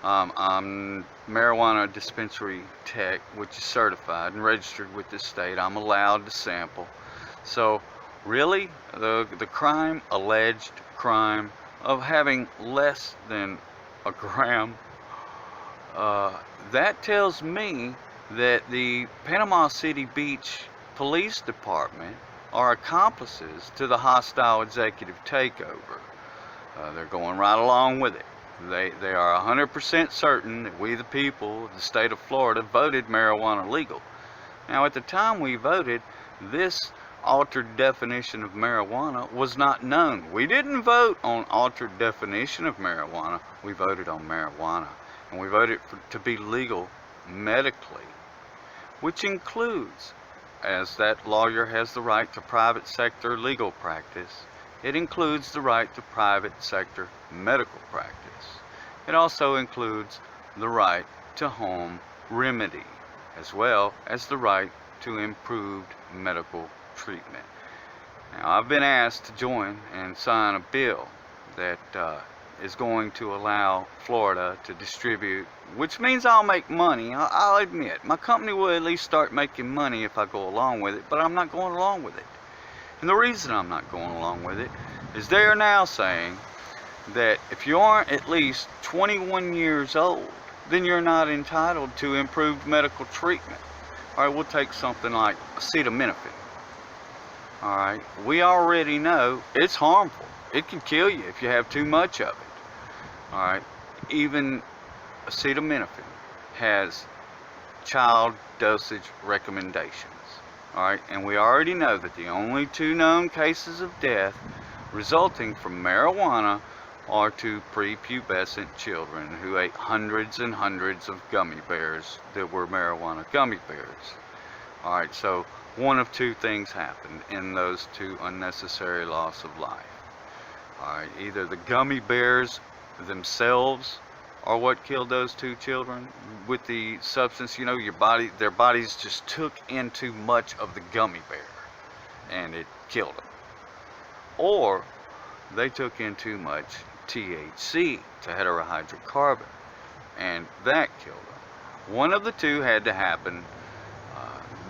I'm marijuana dispensary tech, which is certified and registered with the state. I'm allowed to sample. So really, the crime, alleged crime of having less than a gram, that tells me that the Panama City Beach Police Department are accomplices to the hostile executive takeover. They're going right along with it. They are 100% certain that we, the people of the state of Florida, voted marijuana legal. Now, at the time we voted, this altered definition of marijuana was not known. We didn't vote on altered definition of marijuana. We voted on marijuana, and we voted to be legal medically, which includes, as that lawyer has the right to private sector legal practice, it includes the right to private sector medical practice. It also includes the right to home remedy, as well as the right to improved medical treatment. Now, I've been asked to join and sign a bill that is going to allow Florida to distribute, which means I'll make money. I'll admit, my company will at least start making money if I go along with it, but I'm not going along with it. And the reason I'm not going along with it is they are now saying that if you aren't at least 21 years old, then you're not entitled to improved medical treatment. All right, we'll take something like acetaminophen. All right, we already know it's harmful. It can kill you if you have too much of it. All right, even acetaminophen has child dosage recommendations. All right, and we already know that the only 2 known cases of death resulting from marijuana are to prepubescent children who ate hundreds and hundreds of gummy bears that were marijuana gummy bears. All right, so one of 2 things happened in those 2 unnecessary loss of life. All right, either the gummy bears themselves are what killed those 2 children with the substance, you know, their bodies just took in too much of the gummy bear and it killed them. Or they took in too much THC, tetrahydrocarbon, and that killed them. One of the 2 had to happen.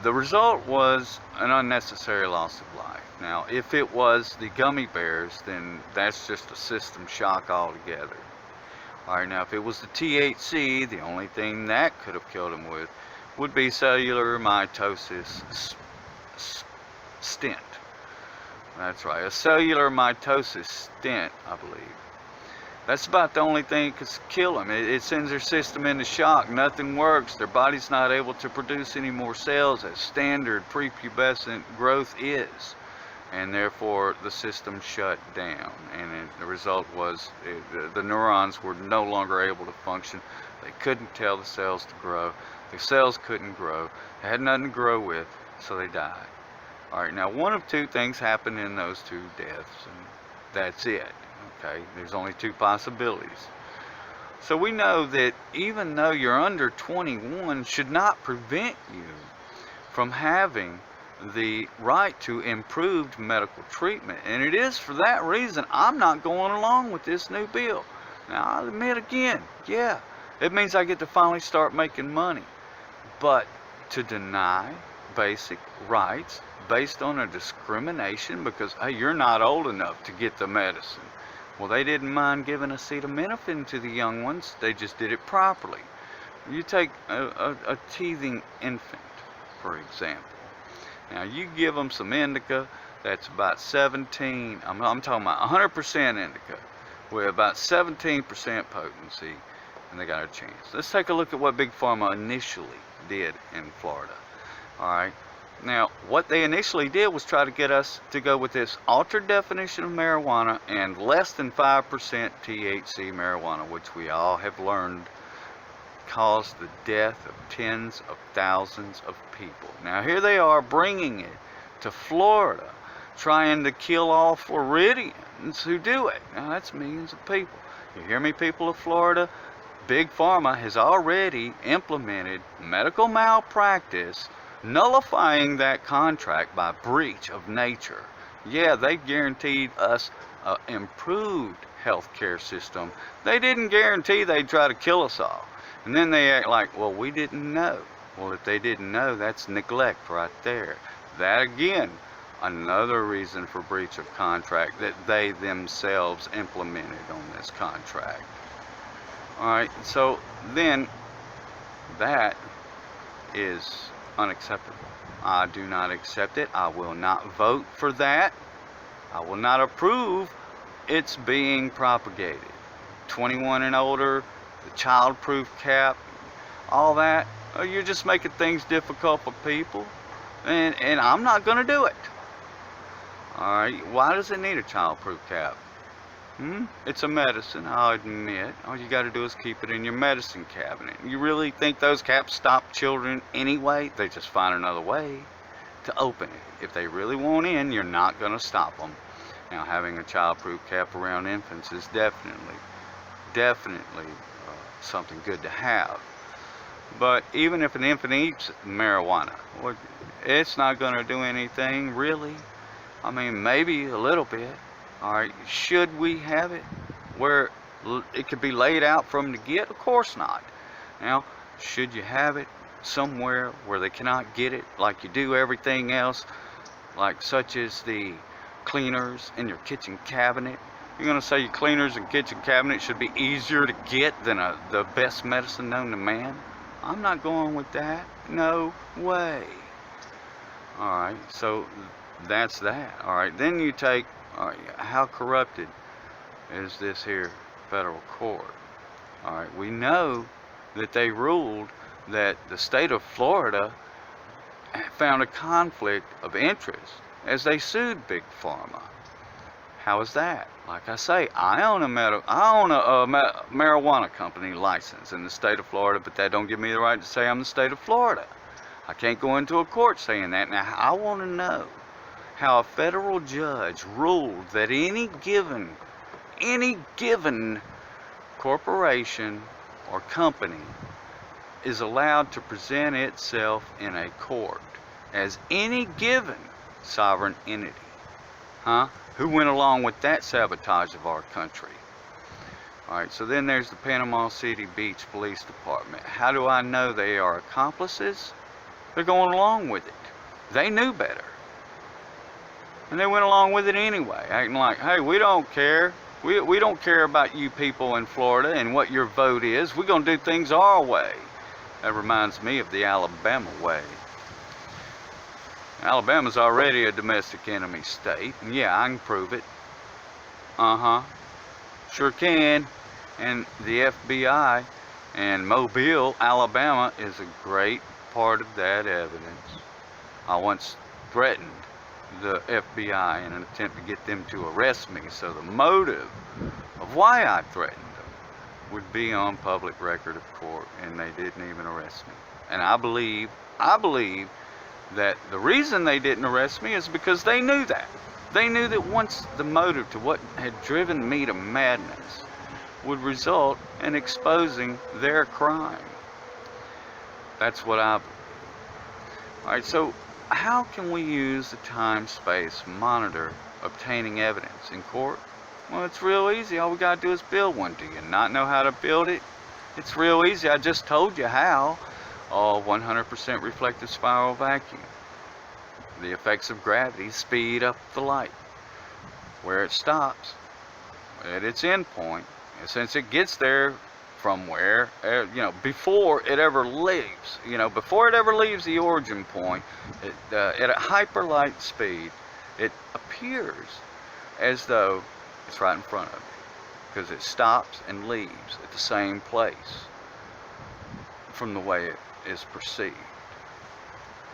The result was an unnecessary loss of life. Now, if it was the gummy bears, then that's just a system shock altogether. All right, now if it was the THC, the only thing that could have killed him with would be cellular mitosis stent. That's right, a cellular mitosis stent, I believe. That's about the only thing that could kill them. It sends their system into shock. Nothing works. Their body's not able to produce any more cells as standard prepubescent growth is. And therefore, the system shut down. And the result was the neurons were no longer able to function. They couldn't tell the cells to grow. The cells couldn't grow. They had nothing to grow with, so they died. All right, now one of 2 things happened in those 2 deaths, and that's it. Okay, there's only 2 possibilities. So we know that even though you're under 21, should not prevent you from having the right to improved medical treatment. And it is for that reason I'm not going along with this new bill. Now, I'll admit again, yeah, it means I get to finally start making money. But to deny basic rights based on a discrimination because, hey, you're not old enough to get the medicine. Well, they didn't mind giving acetaminophen to the young ones. They just did it properly. You take a teething infant, for example. Now, you give them some indica, that's about 17, I'm talking about 100% indica, with about 17% potency, and they got a chance. Let's take a look at what Big Pharma initially did in Florida. All right. Now, what they initially did was try to get us to go with this altered definition of marijuana and less than 5% THC marijuana, which we all have learned caused the death of tens of thousands of people. Now, here they are bringing it to Florida, trying to kill all Floridians who do it. Now, that's millions of people. You hear me, people of Florida? Big Pharma has already implemented medical malpractice, nullifying that contract by breach of nature. Yeah, they guaranteed us improved healthcare system. They didn't guarantee they'd try to kill us all. And then they act like, well, we didn't know. Well, if they didn't know, that's neglect right there. That, again, another reason for breach of contract that they themselves implemented on this contract. All right, so then that is unacceptable. I do not accept it. I will not vote for that. I will not approve it's being propagated. 21 and older, the child-proof cap, all that. You're just making things difficult for people, and I'm not going to do it. All right, why does it need a child-proof cap? It's a medicine, I'll admit. All you got to do is keep it in your medicine cabinet. You really think those caps stop children anyway? They just find another way to open it. If they really want in, you're not going to stop them. Now, having a child-proof cap around infants is definitely something good to have. But even if an infant eats marijuana, it's not going to do anything, really. I mean, maybe a little bit. All right, should we have it where it could be laid out for them to get? Of course not. Now, should you have it somewhere where they cannot get it like you do everything else, like such as the cleaners in your kitchen cabinet? You're going to say your cleaners and kitchen cabinet should be easier to get than the best medicine known to man? I'm not going with that. No way. All right, so that's that. All right, then you take, all right, how corrupted is this here federal court? All right, we know that they ruled that the state of Florida found a conflict of interest as they sued Big Pharma. How is that? Like I say, I own a marijuana company license in the state of Florida, but that don't give me the right to say I'm the state of Florida. I can't go into a court saying that. Now, I want to know how a federal judge ruled that any given corporation or company is allowed to present itself in a court as any given sovereign entity. Huh? Who went along with that sabotage of our country? Alright, so then there's the Panama City Beach Police Department. How do I know they are accomplices? They're going along with it. They knew better. And they went along with it anyway, acting like, hey, we don't care. We don't care about you people in Florida and what your vote is. We're going to do things our way. That reminds me of the Alabama way. Alabama's already a domestic enemy state, and yeah, I can prove it. Sure can. And the FBI and Mobile, Alabama is a great part of that evidence. I once threatened the FBI in an attempt to get them to arrest me, so the motive of why I threatened them would be on public record of court, and they didn't even arrest me. And I believe that the reason they didn't arrest me is because they knew that. They knew that once the motive to what had driven me to madness would result in exposing their crime. That's what I believe. Alright, so how can we use the time-space monitor obtaining evidence in court? Well, it's real easy. All we gotta do is build one. Do you not know how to build it? It's real easy. I just told you how. All 100% reflective spiral vacuum. The effects of gravity speed up the light. Where it stops, at its end point, and since it gets there from where, before it ever leaves, before it ever leaves the origin point, at a hyperlight speed, it appears as though it's right in front of you, because it stops and leaves at the same place from the way it is perceived.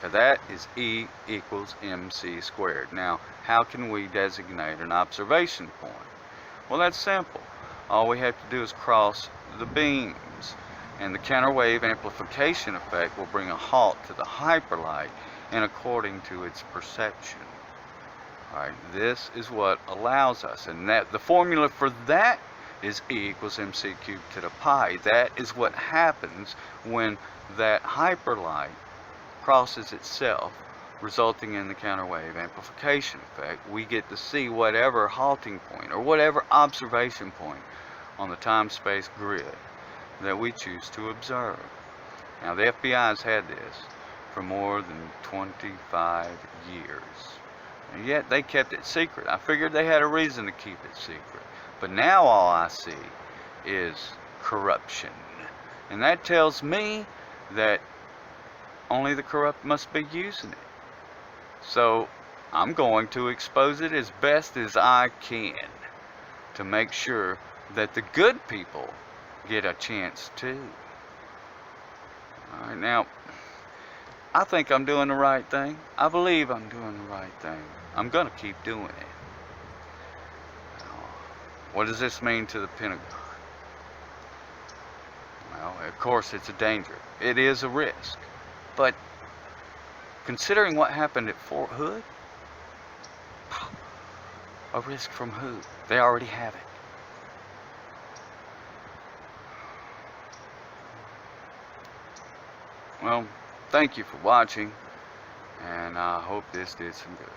Now that is E equals mc squared. Now, how can we designate an observation point? Well, that's simple. All we have to do is cross the beams, and the counterwave amplification effect will bring a halt to the hyperlight and according to its perception. Alright, this is what allows us, and that the formula for that is E equals mc cubed to the pi. That is what happens when that hyperlight crosses itself resulting in the counterwave amplification effect. We get to see whatever halting point or whatever observation point on the time-space grid that we choose to observe. Now, the FBI has had this for more than 25 years, and yet they kept it secret. I figured they had a reason to keep it secret, but now all I see is corruption, and that tells me that only the corrupt must be using it. So I'm going to expose it as best as I can to make sure that the good people get a chance too. Alright, now, I think I'm doing the right thing. I believe I'm doing the right thing. I'm going to keep doing it. Now, what does this mean to the Pentagon? Well, of course it's a danger. It is a risk. But considering what happened at Fort Hood, a risk from who? They already have it. Well, thank you for watching, and I hope this did some good.